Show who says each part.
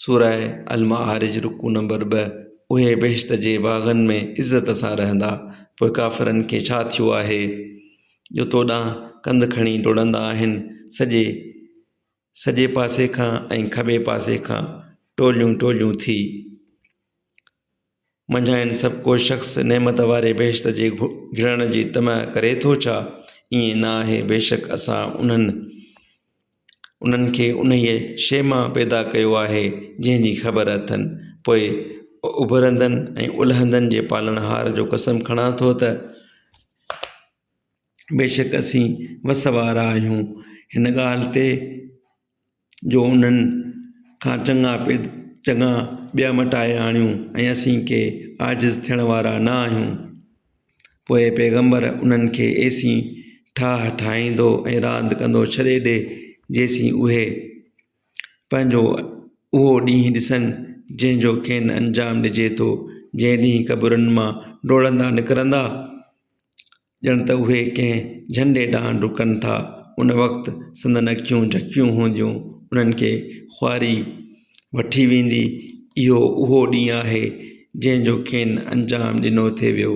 Speaker 1: सूरह अल माआरिज रुकू नंबर 2। उहे बेश्त जे बाग़नि में इज़त सां रहंदा। पोइ काफ़िरनि खे छा थियो आहे जो तोॾां कंध खणी डोड़ंदा आहिनि सॼे पासे खां ऐं खॿे पासे खां टोलियूं टोलियूं थी। मंझाइनि सभु को शख़्स नेमत वारे बेश्त जे घिरण जी तमा करे थो छा? ईअं न आहे, बेशक असां उन्हनि खे उन्हीअ शइ मां पैदा कयो आहे जंहिंजी ख़बर अथनि। पोइ उभरंदनि ऐं उलहंदनि जे पालनहार जो कसम खणां थो त बेशक असीं वस वारा आहियूं हिन ॻाल्हि ते जो उन्हनि खां चङा ॿिया मटाए आणियूं ऐं असीं के आजिज़ थियण वारा न आहियूं। पोइ पैगंबर उन्हनि खे एसी ठाह ठाहींदो ऐं रांदि कंदो छॾे ॾे जेसीं उहे पंहिंजो उहो ॾींहुं ॾिसनि जंहिंजो खेनि अंजाम ॾिजे थो, जंहिं ॾींहुं क़बरुनि मां डोड़ंदा निकिरंदा ॼण त उहे कंहिं झंडे ॾांहुं डुकनि था। उन वक़्तु संदन अखियूं झकियूं हूंदियूं, उन्हनि खे ख़्वारी वठी वेंदी। इहो उहो ॾींहुं आहे जंहिंजो खेनि अंजाम ॾिनो थे वियो।